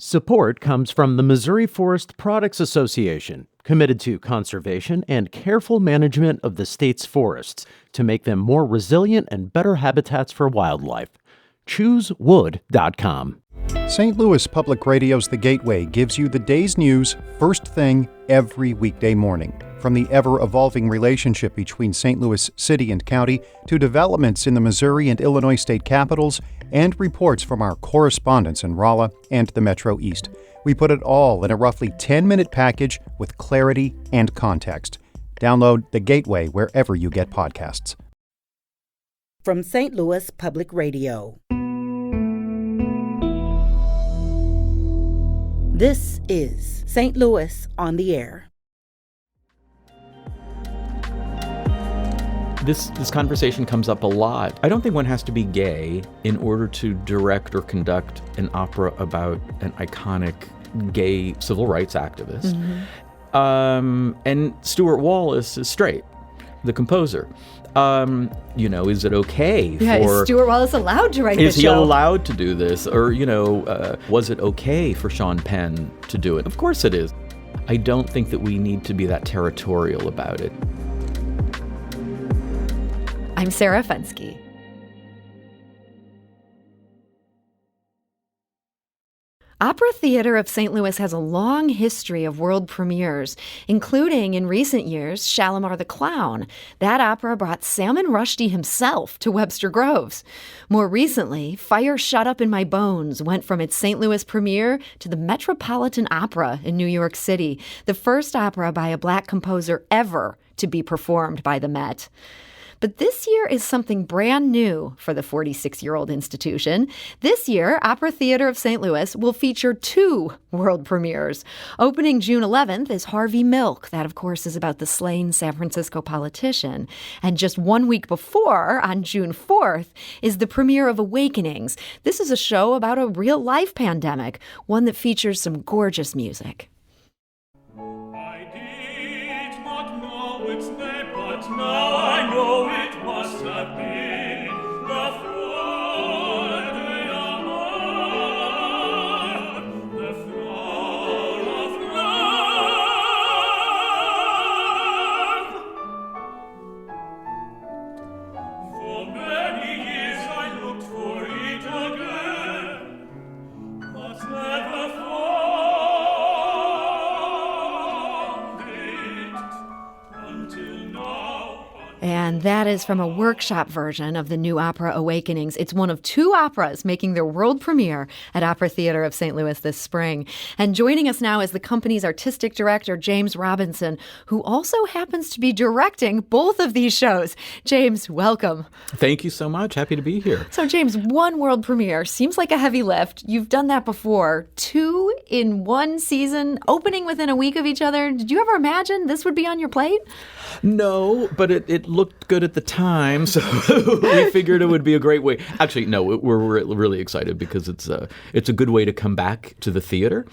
Support comes from the Missouri Forest Products Association, committed to conservation and careful management of the state's forests to make them more resilient and better habitats for wildlife. ChooseWood.com. St. Louis Public Radio's The Gateway gives you the day's news first thing every weekday morning. From the ever-evolving relationship between St. Louis City and County to developments in the Missouri and Illinois state capitals and reports from our correspondents in Rolla and the Metro East. We put it all in a roughly 10-minute package with clarity and context. Download The Gateway wherever you get podcasts. From St. Louis Public Radio. This is St. Louis on the Air. This conversation comes up a lot. I don't think one has to be gay in order to direct or conduct an opera about an iconic gay civil rights activist. Mm-hmm. And Stuart Wallace is straight, the composer. Is it okay is Stuart Wallace allowed to write this show? Is he allowed to do this? Or, was it okay for Sean Penn to do it? Of course it is. I don't think that we need to be that territorial about it. I'm Sarah Fensky. Opera Theater of St. Louis has a long history of world premieres, including, in recent years, Shalimar the Clown. That opera brought Salman Rushdie himself to Webster Groves. More recently, Fire Shut Up in My Bones went from its St. Louis premiere to the Metropolitan Opera in New York City, the first opera by a Black composer ever to be performed by the Met. But this year is something brand new for the 46-year-old institution. This year, Opera Theater of St. Louis will feature 2 world premieres. Opening June 11th is Harvey Milk. That, of course, is about the slain San Francisco politician. And just 1 week before, on June 4th, is the premiere of Awakenings. This is a show about a real-life pandemic, one that features some gorgeous music. I did not know its name, but now I know it must have been the Fleur de Amour, the flower of love. For many years I looked for it again, but never found it until now. And that is from a workshop version of the new opera Awakenings. It's one of 2 operas making their world premiere at Opera Theater of St. Louis this spring. And joining us now is the company's artistic director, James Robinson, who also happens to be directing both of these shows. James, welcome. Thank you so much. Happy to be here. So, James, 1 world premiere seems like a heavy lift. You've done that before. 2 in 1 season, opening within a week of each other. Did you ever imagine this would be on your plate? No, but it looked good at the time, so we figured it would be a great way. Actually, no, we're really excited because it's a good way to come back to the theater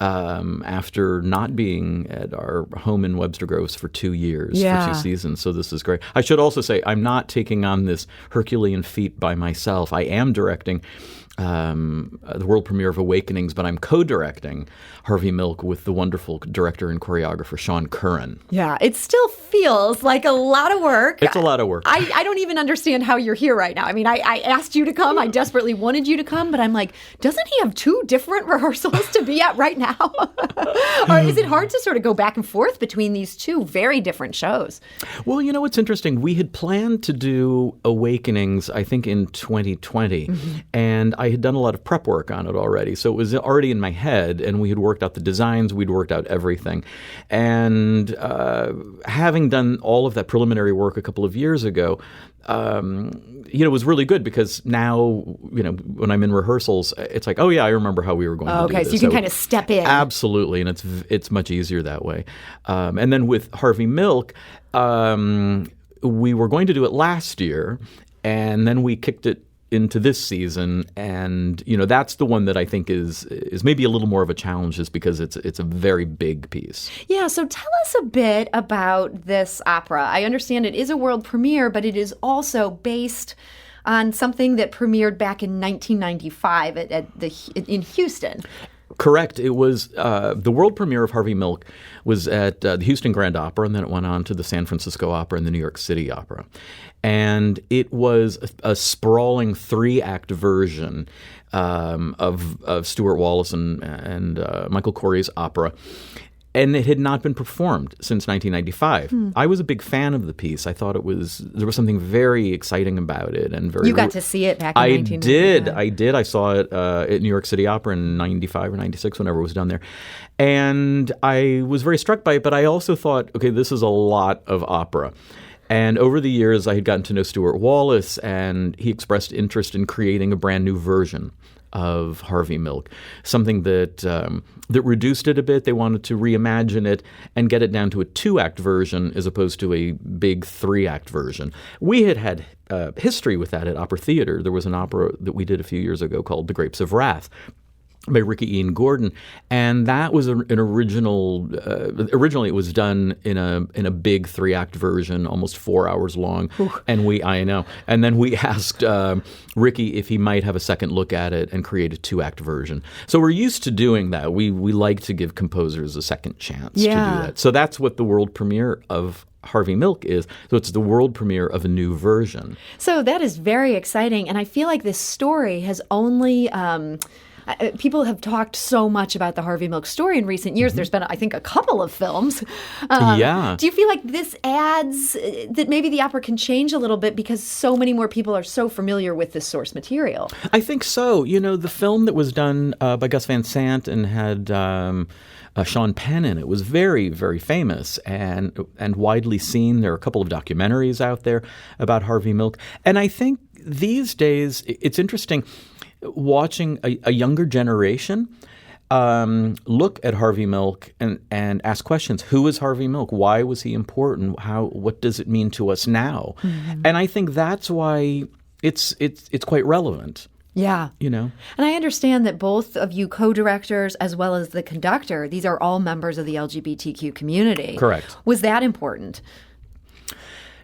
after not being at our home in Webster Groves for 2 years, for 2 seasons. So this is great. I should also say I'm not taking on this Herculean feat by myself. I am directing the world premiere of Awakenings, but I'm co-directing Harvey Milk with the wonderful director and choreographer Sean Curran. Yeah, it still feels like a lot of work. It's a lot of work. I don't even understand how you're here right now. I mean, I asked you to come. I desperately wanted you to come, but I'm like, doesn't he have 2 different rehearsals to be at right now? Or is it hard to sort of go back and forth between these 2 very different shows? Well, it's interesting. We had planned to do Awakenings, I think, in 2020, and I had done a lot of prep work on it already. So it was already in my head, and we had worked out the designs, we'd worked out everything. And having done all of that preliminary work a couple of years ago, it was really good because now, when I'm in rehearsals, it's like, oh yeah, I remember how we were going to do this. Okay, so you can kind of step in. Absolutely, and it's much easier that way. And then with Harvey Milk, we were going to do it last year, and then we kicked it into this season, and that's the one that I think is maybe a little more of a challenge, just because it's a very big piece. Yeah, so tell us a bit about this opera. I understand it is a world premiere, but it is also based on something that premiered back in 1995 in Houston. Correct. It was the world premiere of Harvey Milk was at the Houston Grand Opera, and then it went on to the San Francisco Opera and the New York City Opera. And it was a sprawling 3-act version of Stuart Wallace and Michael Corey's opera. And it had not been performed since 1995. I was a big fan of the piece. I thought there was something very exciting about it, and very. You got to see it back in 1995. I did. I saw it at New York City Opera in 95 or 96, whenever it was done there. And I was very struck by it, but I also thought, okay, this is a lot of opera. And over the years, I had gotten to know Stuart Wallace, and he expressed interest in creating a brand new version of Harvey Milk, something that reduced it a bit. They wanted to reimagine it and get it down to a 2-act version as opposed to a big 3-act version. We had history with that at Opera Theater. There was an opera that we did a few years ago called The Grapes of Wrath by Ricky Ian Gordon, and that was an original. Originally, it was done in a big 3-act version, almost 4 hours long. And and then we asked Ricky if he might have a second look at it and create a 2-act version. So we're used to doing that. We like to give composers a second chance to do that. So that's what the world premiere of Harvey Milk is. So it's the world premiere of a new version. So that is very exciting, and I feel like this story has only. People have talked so much about the Harvey Milk story in recent years. There's been, I think, a couple of films. Do you feel like this adds that maybe the opera can change a little bit because so many more people are so familiar with this source material? I think so. The film that was done by Gus Van Sant and had Sean Penn in it was very, very famous and widely seen. There are a couple of documentaries out there about Harvey Milk. And I think these days it's interesting watching a younger generation look at Harvey Milk and ask questions. Who is Harvey Milk? Why was he important? What does it mean to us now? And I think that's why it's quite relevant. Yeah. And I understand that both of you co-directors as well as the conductor, these are all members of the LGBTQ community. Correct. Was that important?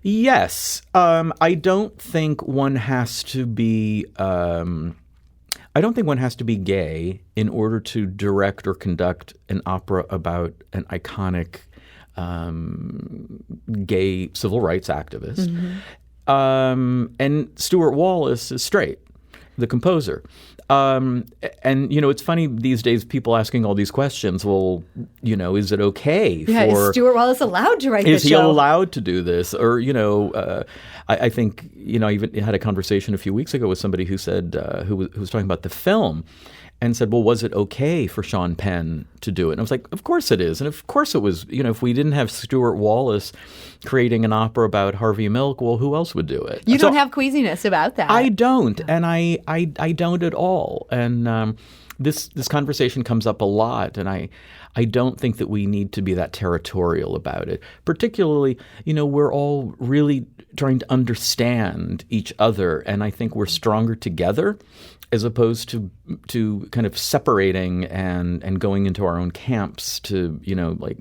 Yes. I don't think one has to be gay in order to direct or conduct an opera about an iconic gay civil rights activist. And Stuart Wallace is straight, the composer. And it's funny these days, people asking all these questions. Well, is it okay is Stuart Wallace allowed to write this show? Is he allowed to do this? Or, I think, I even had a conversation a few weeks ago with somebody who said, who was talking about the film and said, well, was it okay for Sean Penn to do it? And I was like, of course it is. And of course it was, if we didn't have Stuart Wallace creating an opera about Harvey Milk, well, who else would do it? You don't have queasiness about that. I don't. And I don't at all. And this conversation comes up a lot. And I don't think that we need to be that territorial about it. Particularly, we're all really trying to understand each other. And I think we're stronger together as opposed to kind of separating and going into our own camps to, like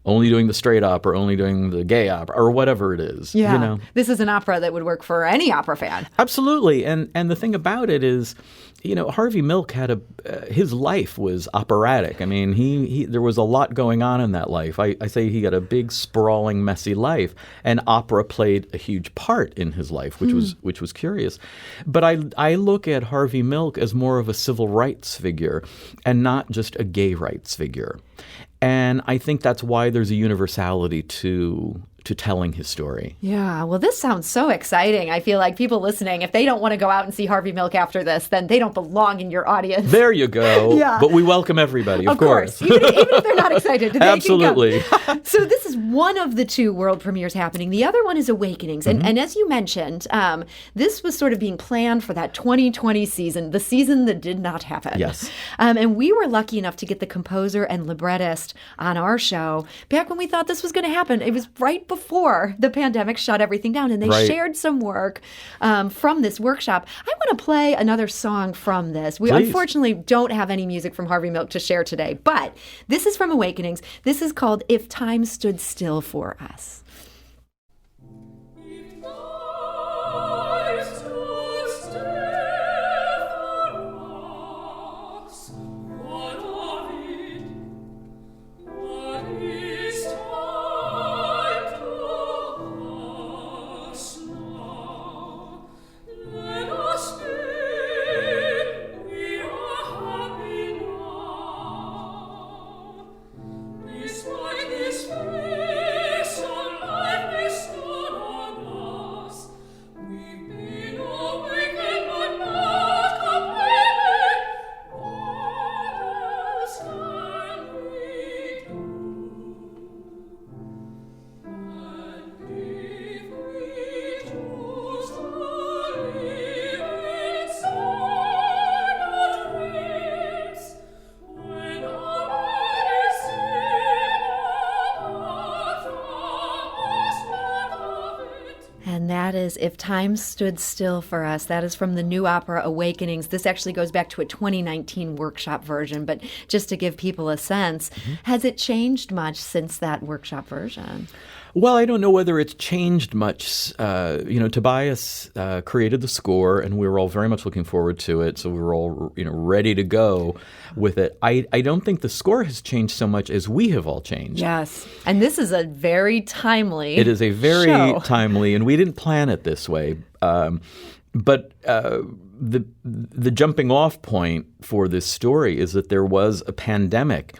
only doing the straight opera, only doing the gay opera, or whatever it is. Yeah. This is an opera that would work for any opera fan. Absolutely. And the thing about it is, Harvey Milk had his life was operatic. I mean, he there was a lot going on in that life. I say he had a big, sprawling, messy life, and opera played a huge part in his life, which was curious. But I look at Harvey Milk as more of a civil rights figure and not just a gay rights figure. And I think that's why there's a universality to telling his story. Yeah, well, this sounds so exciting. I feel like people listening, if they don't want to go out and see Harvey Milk after this, then they don't belong in your audience. There you go. Yeah. But we welcome everybody, of course. Even if they're not excited, they Absolutely. can come. So this is one of the 2 world premieres happening. The other one is Awakenings. And as you mentioned, this was sort of being planned for that 2020 season, the season that did not happen. Yes. And we were lucky enough to get the composer and librettist on our show back when we thought this was going to happen. It was right before the pandemic shut everything down, and they shared some work from this workshop. I want to play another song from this. We unfortunately don't have any music from Harvey Milk to share today, but this is from Awakenings. This is called If Time Stood Still for Us. What is If Time Stood Still for Us. That is from the new opera Awakenings. This actually goes back to a 2019 workshop version, but just to give people a sense, has it changed much since that workshop version? Well, I don't know whether it's changed much. Tobias created the score, and we were all very much looking forward to it. So we were all, ready to go with it. I don't think the score has changed so much as we have all changed. Yes, and this is a very timely. It is a very show. timely, and we didn't plan it this way. But the jumping off point for this story is that there was a pandemic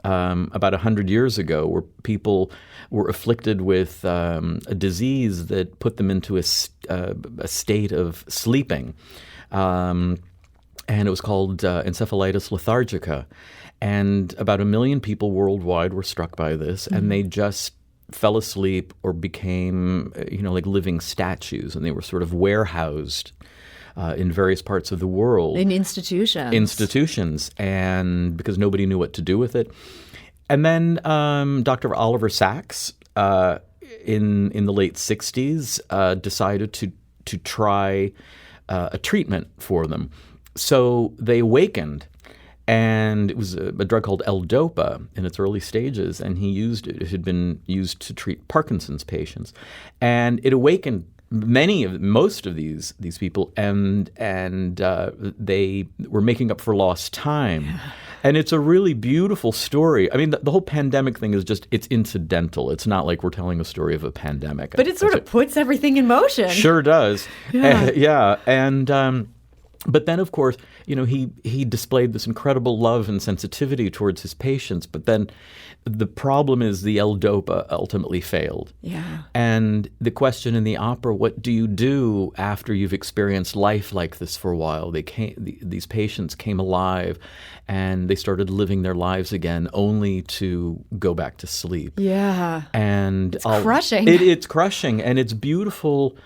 about 100 years ago where people were afflicted with a disease that put them into a state of sleeping. And it was called encephalitis lethargica. And about 1 million people worldwide were struck by this, and they just fell asleep or became, like living statues, and they were sort of warehoused in various parts of the world. In institutions. Institutions, and because nobody knew what to do with it. And then Dr. Oliver Sacks in the late 60s decided to try a treatment for them. So they awakened, and it was a drug called L-Dopa in its early stages, and he used it. It had been used to treat Parkinson's patients, and it awakened most of these people, and they were making up for lost time. Yeah. And it's a really beautiful story. I mean, the whole pandemic thing is it's incidental. It's not like we're telling a story of a pandemic. But it sort of puts everything in motion. Sure does. Yeah. Yeah. And but then, of course, he displayed this incredible love and sensitivity towards his patients. But then the problem is the L-Dopa ultimately failed. Yeah. And the question in the opera, what do you do after you've experienced life like this for a while? These patients came alive, and they started living their lives again, only to go back to sleep. Yeah. And it's crushing. It's crushing, and it's beautiful.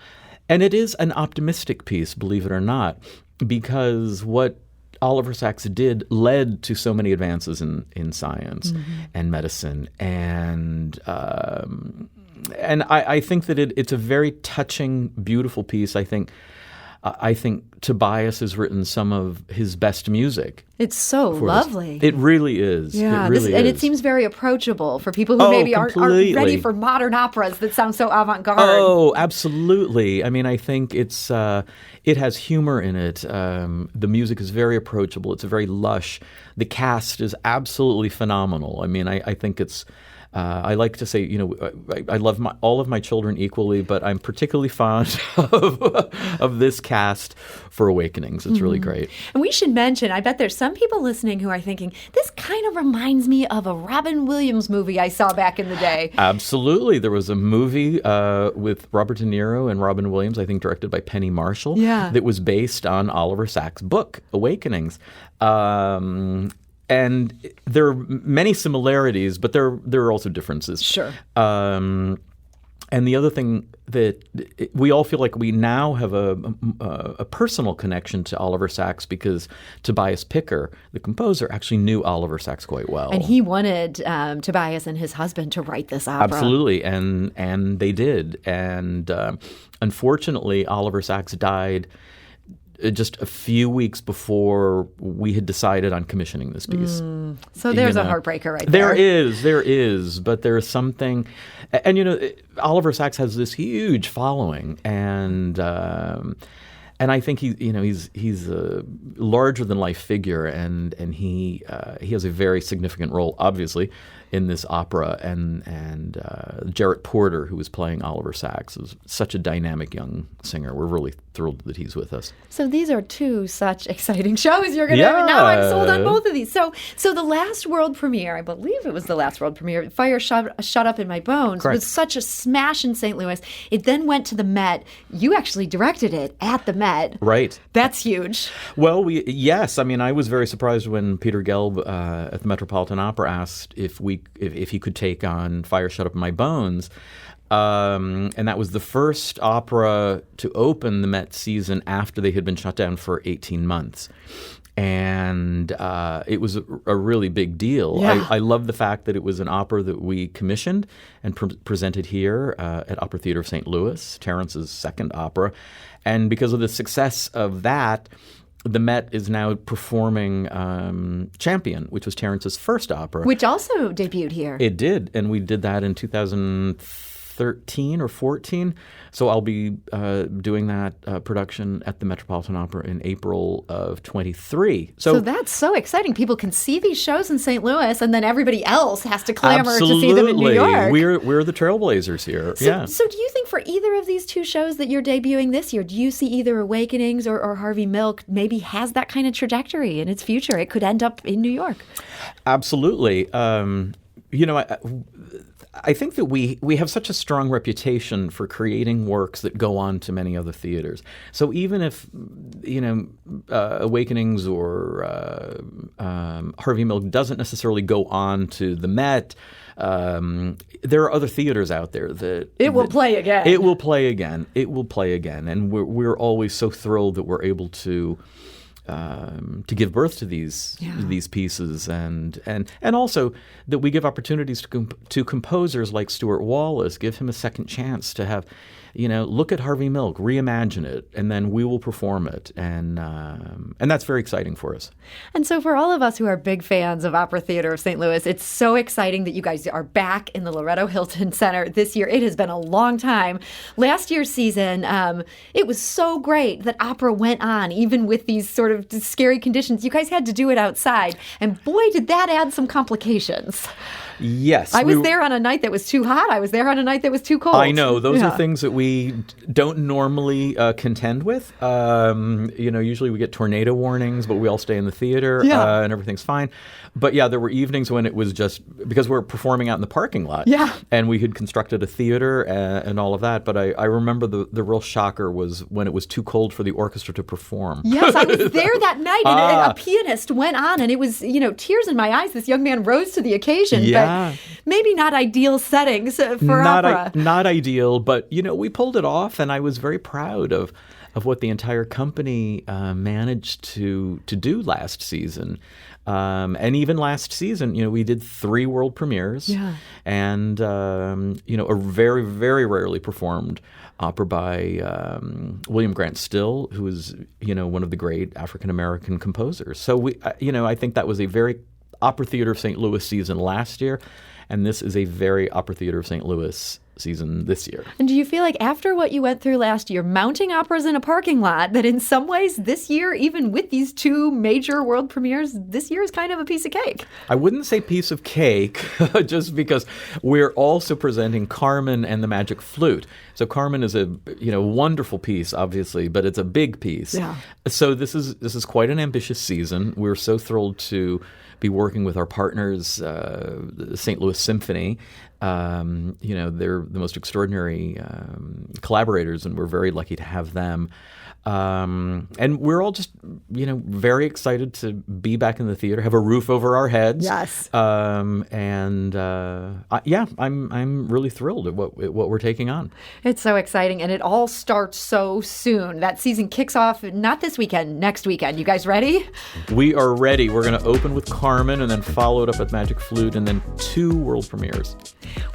And it is an optimistic piece, believe it or not, because what Oliver Sacks did led to so many advances in science and medicine, and I think that it's a very touching, beautiful piece. I think Tobias has written some of his best music. It's so lovely. It really is. Yeah, it really is. And it seems very approachable for people who maybe aren't ready for modern operas that sound so avant-garde. Oh, absolutely. I mean, I think it has humor in it. The music is very approachable. It's very lush. The cast is absolutely phenomenal. I mean, I think it's... I like to say, I love all of my children equally, but I'm particularly fond of this cast for Awakenings. It's really great. And we should mention, I bet there's some people listening who are thinking, this kind of reminds me of a Robin Williams movie I saw back in the day. Absolutely. There was a movie with Robert De Niro and Robin Williams, I think directed by Penny Marshall, that was based on Oliver Sacks' book, Awakenings. And there are many similarities, but there are also differences. Sure. And the other thing that we all feel like we now have a personal connection to Oliver Sacks because Tobias Picker, the composer, actually knew Oliver Sacks quite well. And he wanted Tobias and his husband to write this opera. Absolutely, and they did. And unfortunately, Oliver Sacks died just a few weeks before we had decided on commissioning this piece. So there's a heartbreaker right there. There is, but there's something, and Oliver Sacks has this huge following, and I think he's a larger than life figure, and he has a very significant role, obviously, in this opera, and Jarrett Porter, who was playing Oliver Sacks, is such a dynamic young singer. We're really thrilled that he's with us. So these are two such exciting shows you're going to have. Now I'm sold on both of these. So the last world premiere, I believe it was the last world premiere, Fire Shut Up in My Bones, Correct. was such a smash in St. Louis. It then went to the Met. You actually directed it at the Met. Right. That's huge. Well, yes. I mean, I was very surprised when Peter Gelb at the Metropolitan Opera asked if he could take on Fire Shut Up in My Bones. And that was the first opera to open the Met season after they had been shut down for 18 months. And it was a really big deal. Yeah. I love the fact that it was an opera that we commissioned and presented here at Opera Theater of St. Louis, Terence's second opera. And because of the success of that, the Met is now performing Champion, which was Terence's first opera. Which also debuted here. It did, and we did that in 2013 or 14. So I'll be doing that production at the Metropolitan Opera in April of 23. So that's so exciting. People can see these shows in St. Louis, and then everybody else has to clamor to see them in New York. We're the trailblazers here. So do you think for either of these two shows that you're debuting this year, do you see either Awakenings or Harvey Milk maybe has that kind of trajectory in its future? It could end up in New York. Absolutely. I think that we have such a strong reputation for creating works that go on to many other theaters. So even if, Awakenings or Harvey Milk doesn't necessarily go on to the Met, there are other theaters out there that It will play again. It will play again. It will play again. And we're always so thrilled that we're able to give birth to these pieces, and also that we give opportunities to composers like Stuart Wallace, give him a second chance to have, look at Harvey Milk, reimagine it, and then we will perform it, and that's very exciting for us. And so for all of us who are big fans of Opera Theater of St. Louis, it's so exciting that you guys are back in the Loretto Hilton Center this year. It has been a long time. Last year's season, it was so great that opera went on, even with these sort of scary conditions. You guys had to do it outside, and boy, did that add some complications. Yes. I was there on a night that was too hot. I was there on a night that was too cold. I know. Those are things that we don't normally contend with. Usually we get tornado warnings, but we all stay in the theater and everything's fine. But yeah, there were evenings when it was just because we're performing out in the parking lot. Yeah. And we had constructed a theater and all of that. But I remember the real shocker was when it was too cold for the orchestra to perform. Yes, I was there that night, and a pianist went on, and it was, tears in my eyes. This young man rose to the occasion. Yeah. But maybe not ideal settings for opera. Not ideal, but, we pulled it off, and I was very proud of what the entire company managed to do last season. And even last season, we did 3 world premieres and, a very, very rarely performed opera by William Grant Still, who is, one of the great African-American composers. So, I think that was a very Opera Theater of St. Louis season last year, and this is a very Opera Theater of St. Louis season this year. And do you feel like after what you went through last year, mounting operas in a parking lot, that in some ways this year, even with these 2 major world premieres, this year is kind of a piece of cake? I wouldn't say piece of cake, just because we're also presenting Carmen and the Magic Flute. So Carmen is a wonderful piece, obviously, but it's a big piece. Yeah. So this is quite an ambitious season. We're so thrilled to be working with our partners, the St. Louis Symphony. They're the most extraordinary collaborators, and we're very lucky to have them. And we're all just, very excited to be back in the theater, have a roof over our heads. Yes. I'm really thrilled at what we're taking on. It's so exciting, and it all starts so soon. That season kicks off not this weekend, next weekend. You guys ready? We are ready. We're going to open with Carmen and then follow it up with Magic Flute and then 2 world premieres.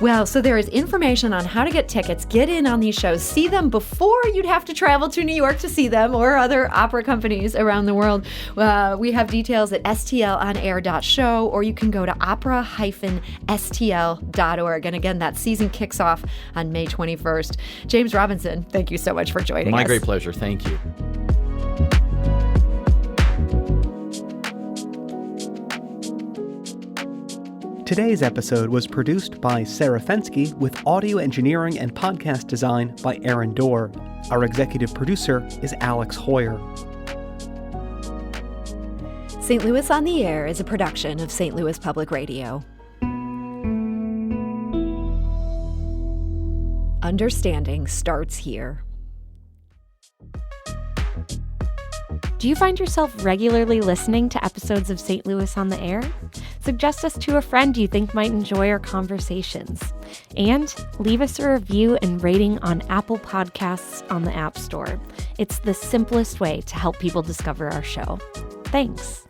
Well, so there is information on how to get tickets, get in on these shows, see them before you'd have to travel to New York to see them or other opera companies around the world. We have details at stlonair.show, or you can go to opera-stl.org. And again, that season kicks off on May 21st. James Robinson, thank you so much for joining us. My great pleasure. Thank you. Today's episode was produced by Sarah Fensky with audio engineering and podcast design by Aaron Dorr. Our executive producer is Alex Hoyer. St. Louis on the Air is a production of St. Louis Public Radio. Understanding starts here. Do you find yourself regularly listening to episodes of St. Louis on the Air? Suggest us to a friend you think might enjoy our conversations. And leave us a review and rating on Apple Podcasts on the App Store. It's the simplest way to help people discover our show. Thanks.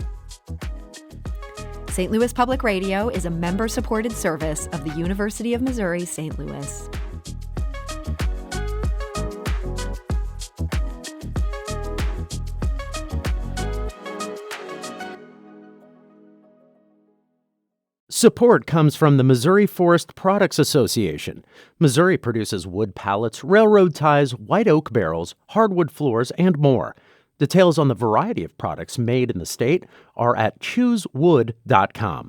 St. Louis Public Radio is a member-supported service of the University of Missouri St. Louis. Support comes from the Missouri Forest Products Association. Missouri produces wood pallets, railroad ties, white oak barrels, hardwood floors, and more. Details on the variety of products made in the state are at choosewood.com.